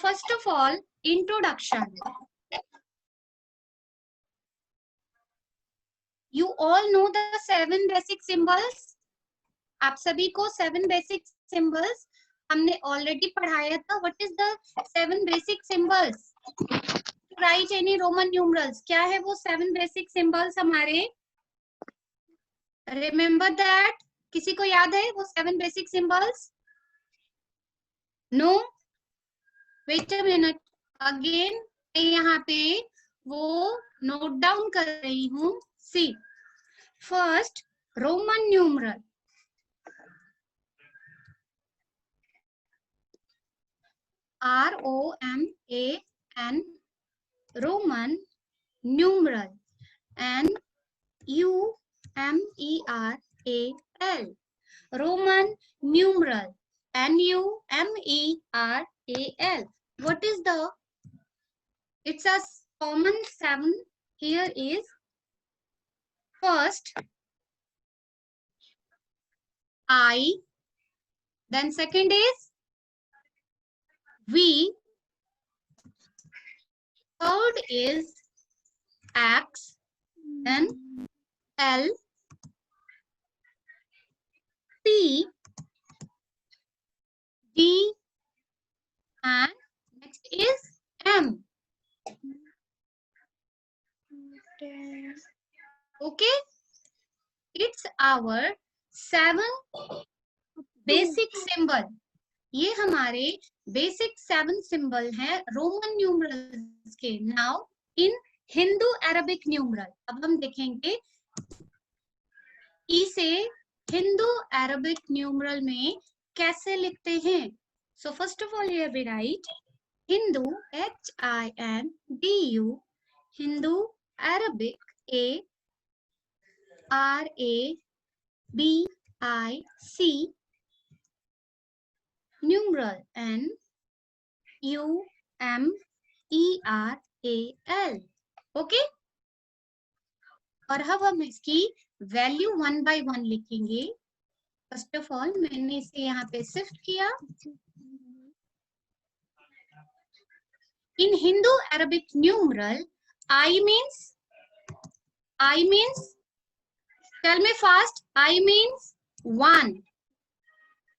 first of all, introduction. You all know the 7 basic symbols. आप सभी को 7 basic symbols हमने already पढ़ाया था. What is the 7 basic symbols? To write any Roman numerals. क्या है वो 7 basic symbols हमारे? Remember that? किसी को याद है वो 7 basic symbols? No? Wait a minute. Again, मैं यहाँ पे वो note down कर रही हूँ. See, first Roman numeral. ROMAN, Roman numeral, and NUMERAL, Roman numeral, NUMERAL. What is the? It's a common 7. Here is first I, then second is V, third is X, then L, T, D, and next is M. Okay, it's our 7 basic symbol. ये हमारे basic 7 symbol हैं Roman numerals के. Now in Hindu Arabic numeral, अब हम देखेंगे इसे Hindu Arabic numeral में कैसे लिखते हैं. So first of all here we write Hindu, HINDU, Hindu Arabic, ARABIC, numeral, NUMERAL. Okay? और अब हम इसकी वैल्यू 1 by 1 लिखेंगे. फर्स्ट ऑफ ऑल मैंने इसे यहाँ पे शिफ्ट किया. In Hindu Arabic numeral, I means, tell me fast, I means 1.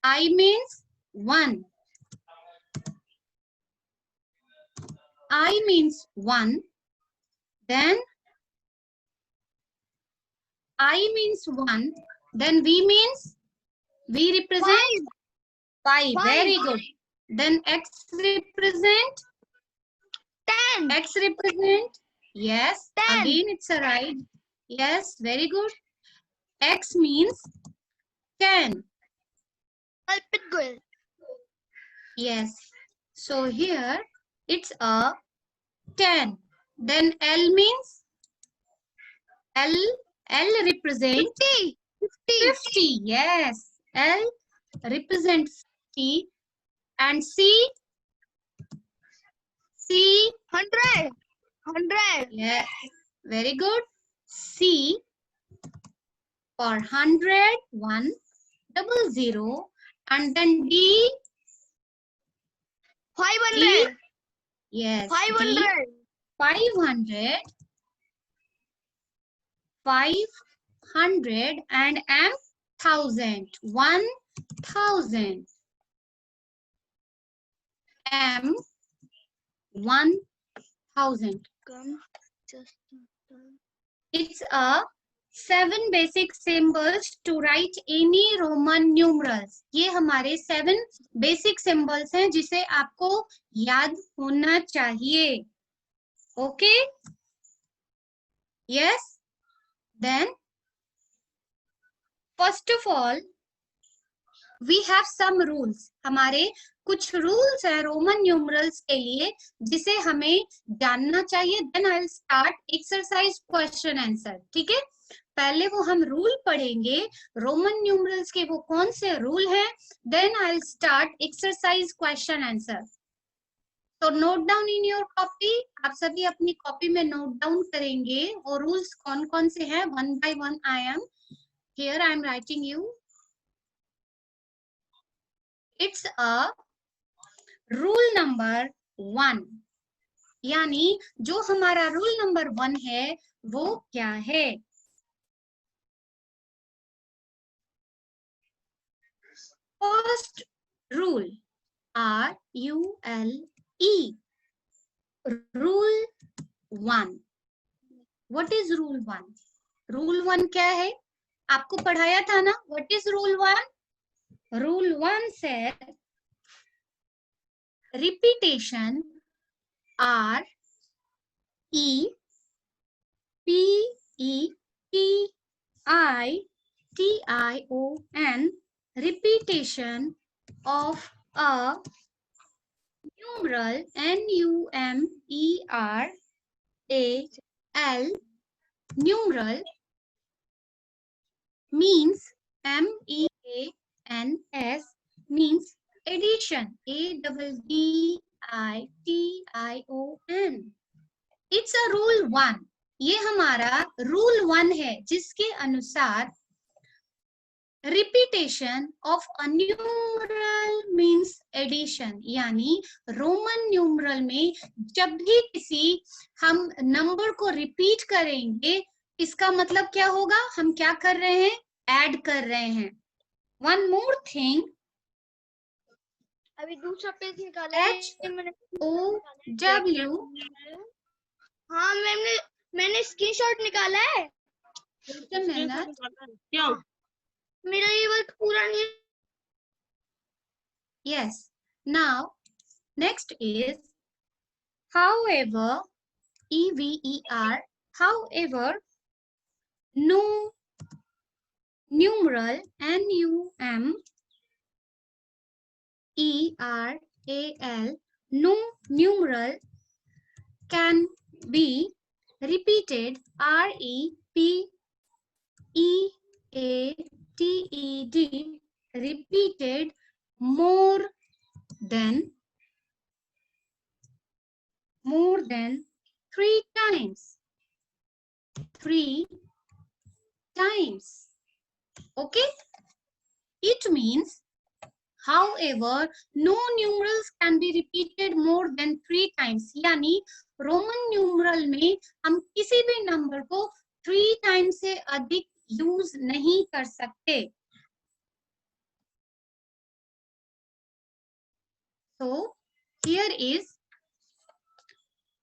I means 1. I means 1. Then I means 1. Then V means, V represent 5. Very good. Then X represent 10. X represent, yes, 10. Again it's a right. Yes, very good. X means 10. Good. Yes. So here it's a 10. Then L means, L represent 50. 50. Yes, L represents 50. And C 100. Yes, very good. C for 100, 100, and then D. 500. Yes, 500. D, 500, 500, and M 1000, 1000. M 1000. It's a 7 basic symbols to write any Roman numerals. ये हमारे 7 basic symbols हैं जिसे आपको याद होना चाहिए. Okay? Yes? Then, first of all, we have some rules. हमारे कुछ rules है Roman numerals के लिए जिसे हमें जानना चाहिए. Then I'll start exercise question answer. ठीक है? पहले वो हम रूल पढ़ेंगे रोमन न्यूमरल्स के. वो कौन से रूल हैं? Then I will start exercise question answer. तो note down in your copy. आप सभी अपनी कॉपी में नोट डाउन करेंगे वो रूल्स कौन कौन से हैं. 1 by 1 I am here. I am writing you. It's a rule number 1, यानी जो हमारा रूल नंबर 1 है वो क्या है? First rule, RULE, rule 1. What is rule 1? Rule 1 क्या है? आपको पढ़ाया था ना. What is rule 1? Rule 1 says repetition, REPETION, repetition of a numeral, NUMERAL, numeral means MEANS, means addition, ADDITION. It's a rule 1. ये हमारा रूल 1 है जिसके अनुसार repetition of a numeral means addition, यानी रोमन न्यूमरल में जब भी किसी हम नंबर को रिपीट करेंगे, इसका मतलब क्या होगा? हम क्या कर रहे हैं? ऐड कर रहे हैं. वन मोर थिंग, अभी दूसरा पेज निकाला है HOW. हाँ मैंने स्क्रीनशॉट निकाला है. क्या? मेरा ये वर्क पूरा नहीं. Yes. Now, next is however, EVER, however, no numeral, NUMERAL, no numeral can be repeated, REPEATED, repeated more than 3 times. 3 times. Okay? It means, however, no numerals can be repeated more than 3 times. यानी Roman numeral में हम किसी भी number को 3 times से अधिक use नहीं कर सकते. So here is,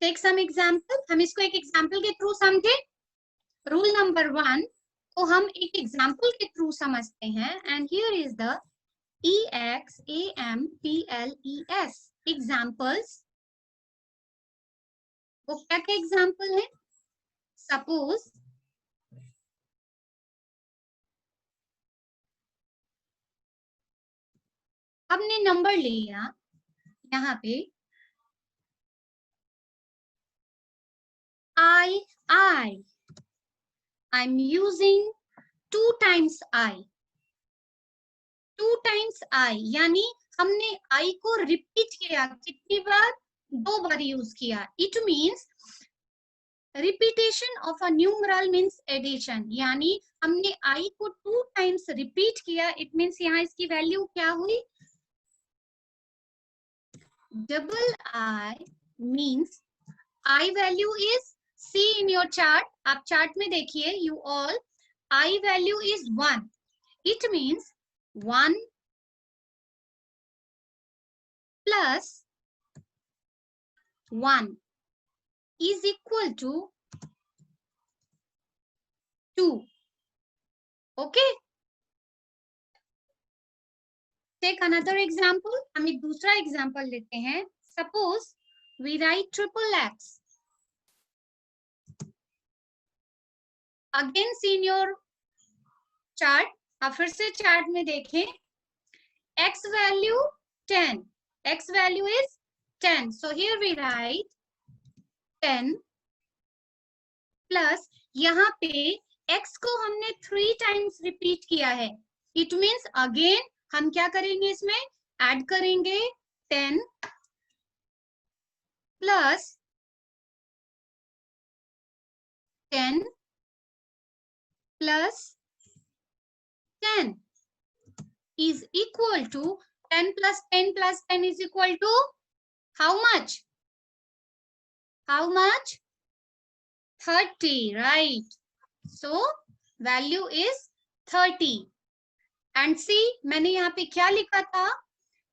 take some example. हम इसको एक एग्जाम्पल के थ्रू समझे. रूल नंबर 1 को हम एक एग्जाम्पल के थ्रू समझते हैं. And here is the EXAMPLES examples. वो क्या क्या एग्जाम्पल है? सपोज हमने नंबर लिया यहाँ पे I'm using 2 times I. 2 times I, यानी हमने I को रिपीट किया. कितनी बार? 2 बार यूज किया. It means repetition of a numeral means addition, यानी हमने I को 2 times रिपीट किया. It means यहाँ इसकी वैल्यू क्या हुई? Double I means I value is, see in your chart, आप चार्ट में देखिए, you all, I value is 1. It means 1 plus 1 is equal to 2. Okay? Take another example. हम एक दूसरा एग्जाम्पल लेते हैं. Suppose we write triple X. Again see in your chart. आप फिर से चार्ट में देखें. X value 10. X value is 10. So here we write 10 plus, यहाँ पे X को हमने 3 times रिपीट किया है. It means again हम क्या करेंगे? इसमें ऐड करेंगे 10 plus 10 plus 10 is equal to 10 plus 10 plus 10 is equal to how much? How much? 30, right? So value is 30. And see, मैंने यहाँ पे क्या लिखा था?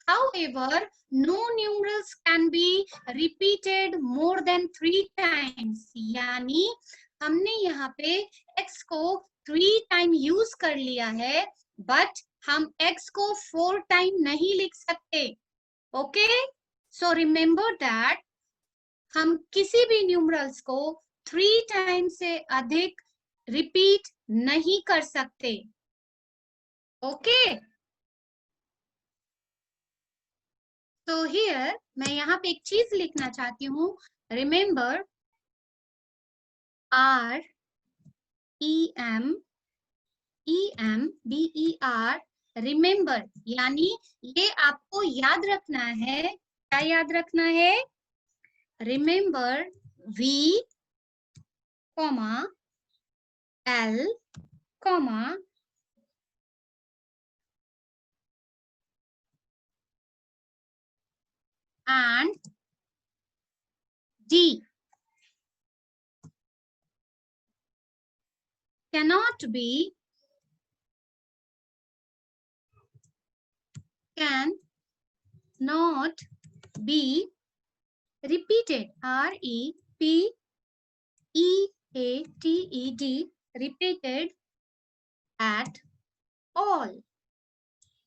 However, no numerals can be repeated more than 3 times. यानी हमने यहाँ पे x को 3 टाइम यूज कर लिया है, बट हम x को 4 टाइम नहीं लिख सकते. ओके, सो रिमेंबर दैट हम किसी भी न्यूमरल्स को 3 टाइम से अधिक रिपीट नहीं कर सकते. ओके, तो हियर मैं यहाँ पे एक चीज लिखना चाहती हूँ. रिमेंबर REMBER, रिमेंबर यानी ये आपको याद रखना है. क्या याद रखना है? Remember V, L, and D cannot be repeated. REPEATED, repeated at all.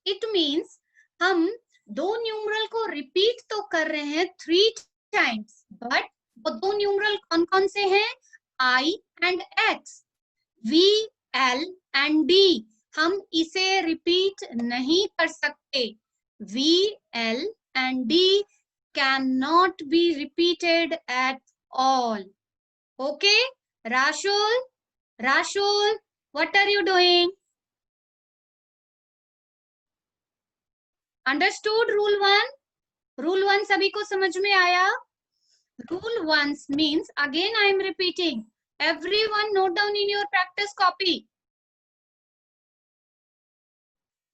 It means हम दो न्यूमरल को रिपीट तो कर रहे हैं 3 टाइम्स, बट वो दो न्यूमरल कौन कौन से हैं? I and X. V, L and D हम इसे रिपीट नहीं कर सकते. V, L and D cannot be repeated at all. Okay, Rashul, what are you doing? Understood rule 1? Rule 1 सभी को समझ में आया? Rule 1 means, again I am repeating. Everyone note down in your practice copy.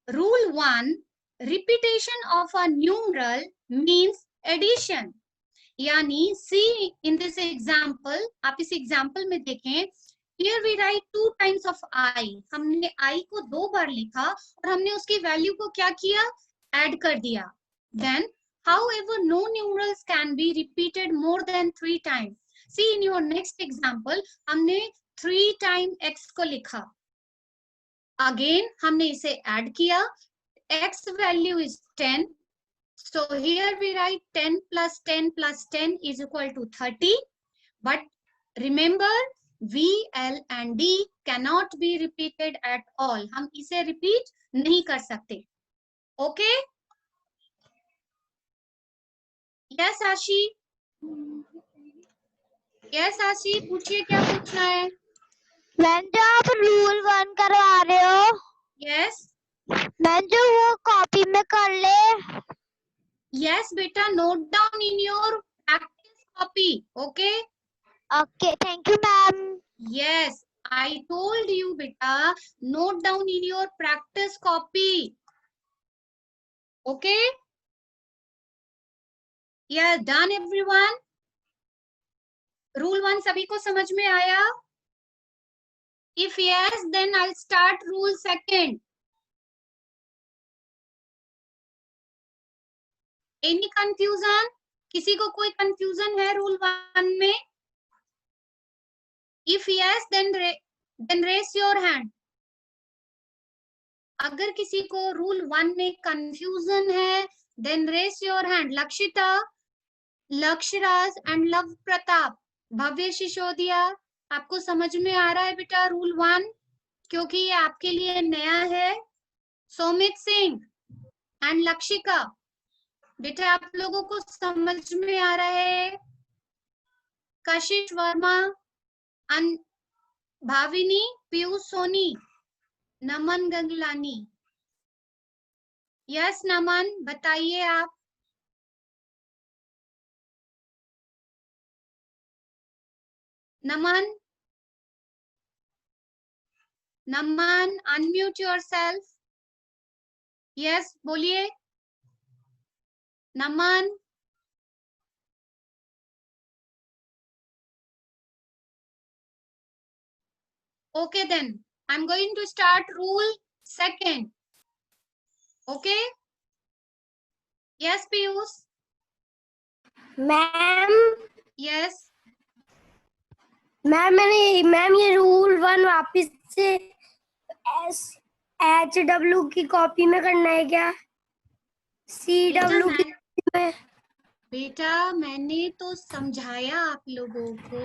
Rule 1, repetition of a numeral means addition. यानी see in this example, आप इस example में देखें, here we write 2 times of I. हमने I को 2 बार लिखा और हमने उसकी वैल्यू को क्या किया? ऐड कर दिया. Then, however, no numerals can be repeated more than 3 times. See in your next example, हमने 3 times x को लिखा. Again, हमने इसे ऐड किया. X value is 10. So here we write 10 plus 10 plus 10 is equal to 30. But remember, V, L and D cannot be repeated at all. हम इसे repeat नहीं कर सकते. Okay? Yes, Ashi. Yes, Ashi. पूछिए क्या पूछना है? मैम जो आप रूल 1 करवा रहे हो, Yes. मैम जो वो कॉपी में कर ले. Yes, beta. Note down in your practice copy. Okay. Okay, thank you, ma'am. Yes, I told you, beta. Note down in your practice copy. Okay. Yeah, done everyone. Rule 1 सभी को समझ में आया? If yes, then I'll start rule 2. Any confusion? किसी को कोई confusion है rule 1 में? If yes, then raise your hand. अगर किसी को rule 1 में confusion है, then raise your hand. Lakshita, Lakshiraj and Love Pratap, भव्य शिशोदिया, आपको समझ में आ रहा है बेटा रूल 1? क्योंकि ये आपके लिए नया है. सोमित सिंह एंड लक्षिका, बेटा आप लोगों को समझ में आ रहा है? कशिश वर्मा, भाविनी, पीयूष सोनी, नमन गंगलानी. यस नमन, बताइए आप. नमन, अनम्यूट योरसेल्फ. यस बोलिए. नमन, Okay, then I'm going to start rule second. Okay? Yes, Piyush? Ma'am Yes. Ma'am ये रूल 1 वापस से HW की कॉपी में करना है क्या? CW की में? बेटा मैंने तो समझाया आप लोगों को,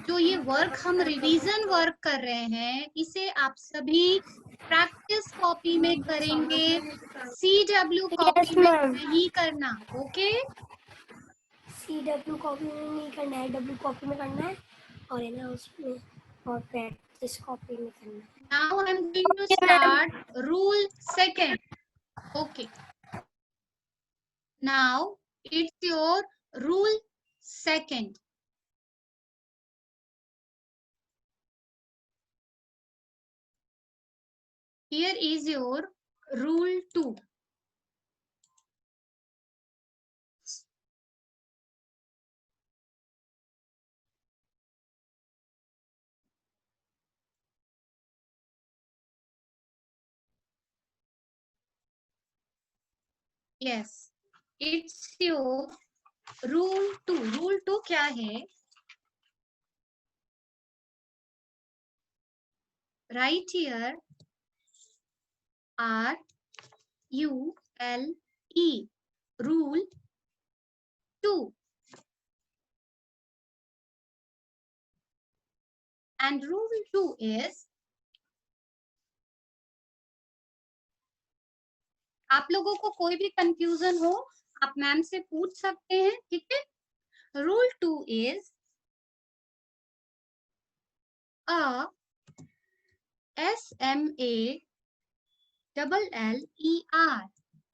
जो ये वर्क हम रिवीजन वर्क कर रहे हैं इसे आप सभी प्रैक्टिस कॉपी में करेंगे, CW कॉपी में नहीं करना। ओके? CW कॉपी में नहीं करना है, W कॉपी में करना है और है ना उसमें और प्रैक्टिस कॉपी में करना है। Now I'm going to start rule second. Okay. Now it's your rule second. Here is your rule 2. Yes, it's your rule 2. Rule 2 क्या है? Right here RULE, rule 2. And rule 2 is, आप लोगों को कोई भी कंफ्यूजन हो आप मैम से पूछ सकते हैं, ठीक है? Rule 2 is a SMALLER,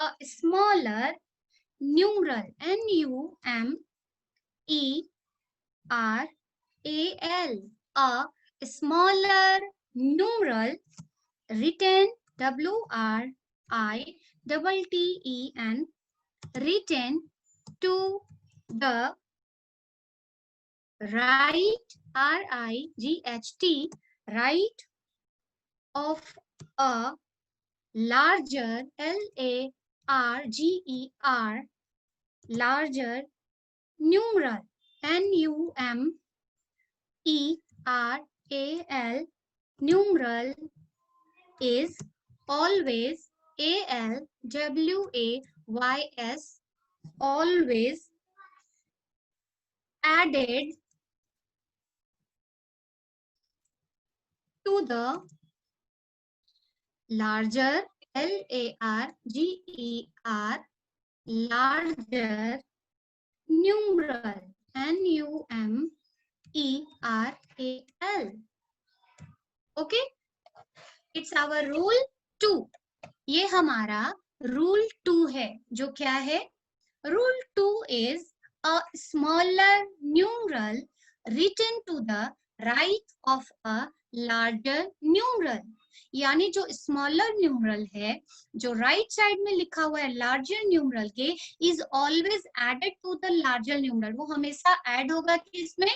a smaller numeral, NUMERAL, a smaller numeral written WRITTEN, written to the right, RIGHT, right of a larger, LARGER, larger numeral, NUMERAL, numeral is always ALWAYS, always added to the larger, LARGER, larger numeral, NUMERAL. Okay, it's our rule 2. ये हमारा rule 2 है, जो क्या है? Rule 2 is a smaller numeral written to the right of a larger numeral. यानी जो smaller numeral है, जो राइट साइड में लिखा हुआ है लार्जर न्यूमरल के, is always added to the larger numeral. वो हमेशा ऐड होगा कि इसमें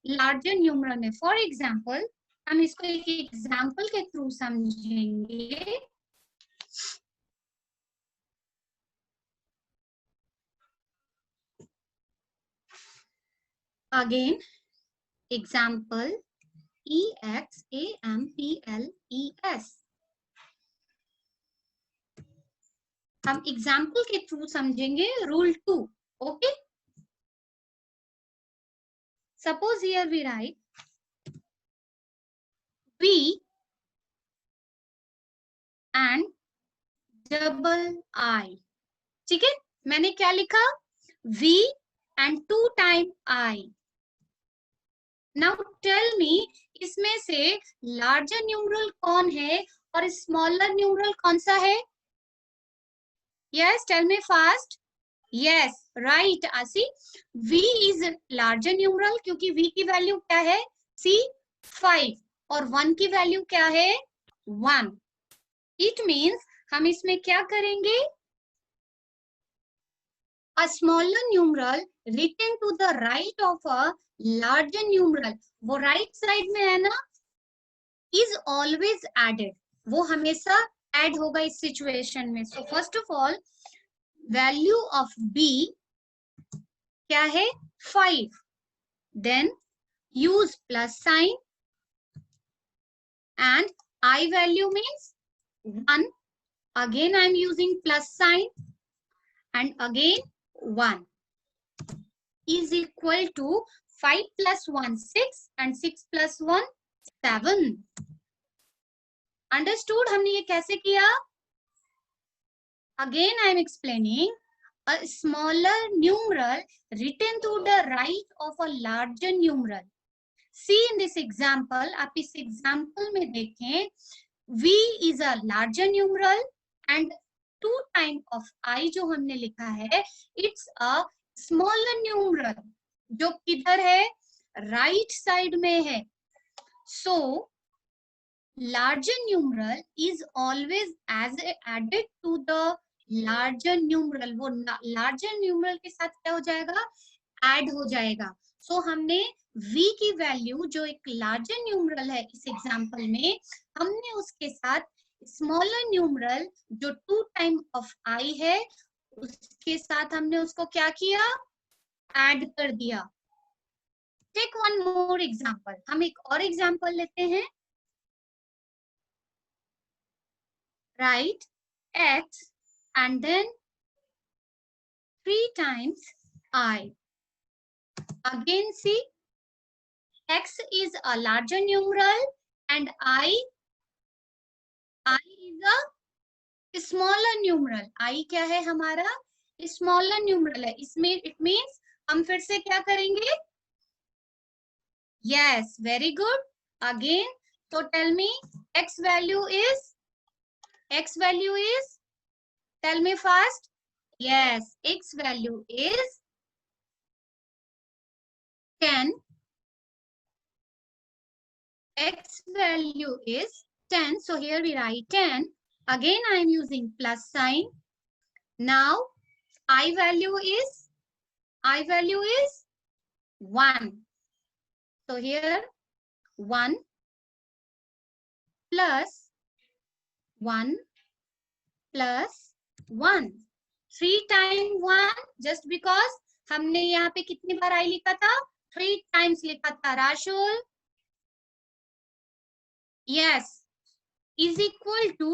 लार्जर न्यूमरल में. फॉर एग्जाम्पल, हम इसको एक एग्जाम्पल के थ्रू समझेंगे. Again, example EXAMPLES. हम एग्जाम्पल के थ्रू समझेंगे rule 2. Okay, suppose here we write V and double I. ठीक है, मैंने क्या लिखा? V and 2 times I. Now tell me, इसमें से लार्जर न्यूमरल कौन है और स्मॉलर न्यूमरल कौन सा है? Yes, tell me fast. Yes, right, आशी. V is larger numeral क्योंकि V की वैल्यू क्या है? C5 और 1 की वैल्यू क्या है? 1. It means हम इसमें क्या करेंगे? A smaller numeral written to the right of a larger numeral. वो right side में है ना? इज ऑलवेज एडेड, वो हमेशा ऐड होगा इस सिचुएशन में। So first of all value of B क्या है 5, then use plus sign and I value means 1, again I am using plus sign and again 1 is equal to 5 plus 1 6 and 6 plus 1 7. Understood हमने ये कैसे किया? Again I am explaining a smaller numeral written to the right of a larger numeral. See in this example, आप इस example में देखें, v is a larger numeral and 2 times of I जो हमने लिखा है, it's a smaller numeral जो किधर है? right side में है. So larger numeral is always as added to the larger numeral. वो larger numeral के साथ क्या हो जाएगा? add हो जाएगा. So हमने v की वैल्यू जो एक लार्जर न्यूमरल है इस एग्जांपल में, हमने उसके साथ स्मॉलर न्यूमरल जो 2 टाइम ऑफ i है उसके साथ हमने उसको क्या किया? ऐड कर दिया. टेक वन मोर एग्जांपल, हम एक और एग्जांपल लेते हैं. Right x and then 3 times I. Again see, x is a larger numeral and I is a smaller numeral. I क्या है हमारा? smaller numeral है. इसमें it means हम फिर से क्या करेंगे? Yes, very good. Again, so tell me x value is, tell me fast. Yes, x value is 10. X value is 10. So here we write 10. Again, I am using plus sign. Now, I value is 1. So here 1 plus 1 plus 1. 3 times 1 just because हमने यहाँ पे कितनी बार I लिखा था? 3 times लिखा था. राशुल? Yes, is equal to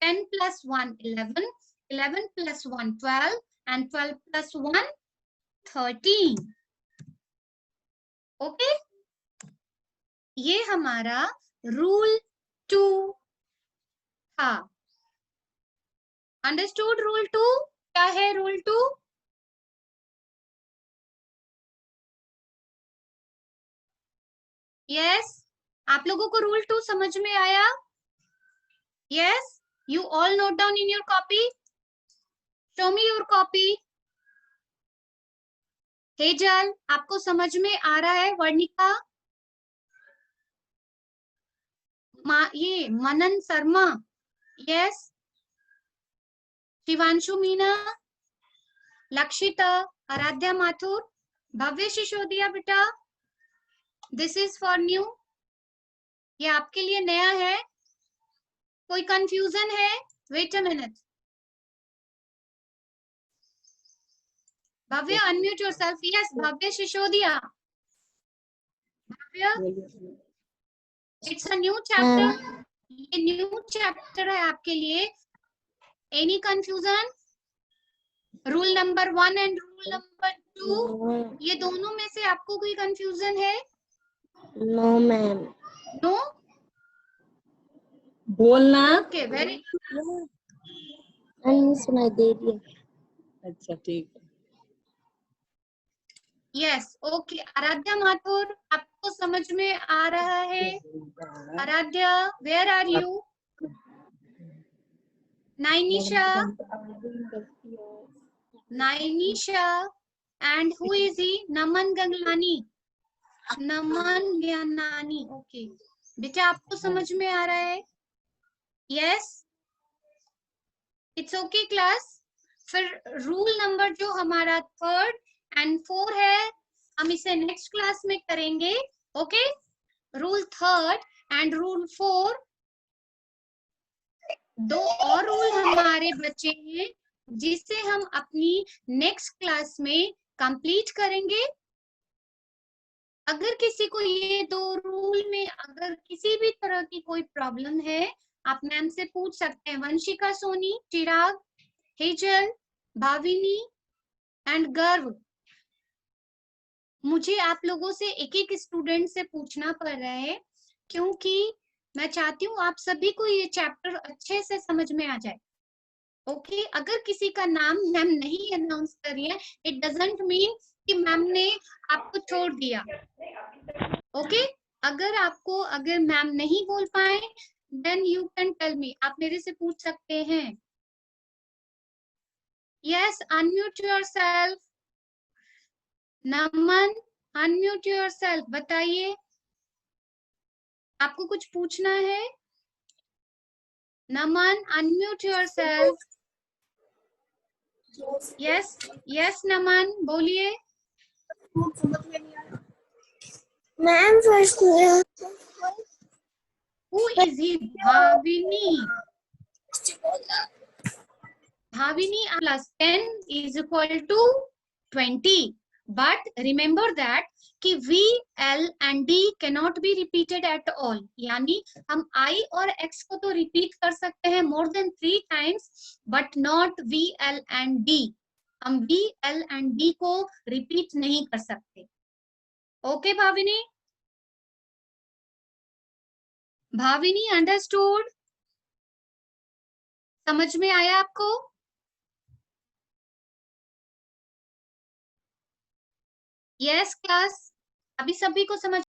10 plus 1 11, 11 plus 1 12 and 12 plus 1 13. Okay, ये हमारा रूल 2 था. Understood rule 2? क्या है रूल 2? यस, आप लोगों को रूल 2 समझ में आया? Yes, you all note down in your copy. Show me your copy. Hazel, आपको समझ में आ रहा है? वर्णिका, ये मनन शर्मा, यस. शिवांशु मीना, लक्षिता, आराध्या माथुर, भव्य सिसोदिया बेटा, दिस इज फॉर न्यू. ये आपके लिए नया है. कोई कंफ्यूजन है? Wait a minute. Bhavya, unmute yourself. Yes, Bhavya Sisodia. Bhavya, it's a new chapter. ये न्यू चैप्टर है आपके लिए. Any confusion? Rule number 1 and rule number 2, ये दोनों में से आपको कोई कंफ्यूजन है? No ma'am. नो? बोलना. ओके, वेरी नहीं सुनाई दे रही है. अच्छा ठीक है. Yes, okay. आराध्या माथुर, आपको समझ में आ रहा है? Aaradhya, where are you? Nainisha, and who is he? Naman Ganglani. Naman Gyanani. Okay बेटा, आपको समझ में आ रहा है? Yes, it's okay class. फिर रूल नंबर जो हमारा 3rd and 4 है, हम इसे नेक्स्ट क्लास में करेंगे. Okay, rule 3rd and rule 4, दो और रूल हमारे बचे हैं जिसे हम अपनी नेक्स्ट क्लास में कंप्लीट करेंगे। अगर किसी को ये दो रूल में अगर किसी भी तरह की कोई प्रॉब्लम है, आप मैम से पूछ सकते हैं। वंशिका, सोनी, चिराग, हेजल, भाविनी एंड गर्व, मुझे आप लोगों से एक एक स्टूडेंट से पूछना पड़ रहा है क्योंकि मैं चाहती हूँ आप सभी को ये चैप्टर अच्छे से समझ में आ जाए। ओके, अगर किसी का नाम मैम नहीं अनाउंस कर रही है, इट डजंट मीन कि मैम ने आपको छोड़ दिया। ओके, अगर मैम नहीं बोल पाए then you can tell me, आप मेरे से पूछ सकते हैं। Yes, unmute yourself. Naman, unmute yourself, बताइए आपको कुछ पूछना है। Naman, unmute yourself. Yes yes Naman, बोलिए। Ma'am first who is he? Bhavini. Bhavini plus 10 is equal to 20. But remember that कि V, L and D cannot be repeated at all. यानी हम I और X को तो repeat कर सकते हैं more than 3 times, but not V, L and D. हम V, L and D को repeat नहीं कर सकते. Okay, भाविनी? भाविनी, understood? समझ में आया आपको? यस क्लास, अभी सभी को समझ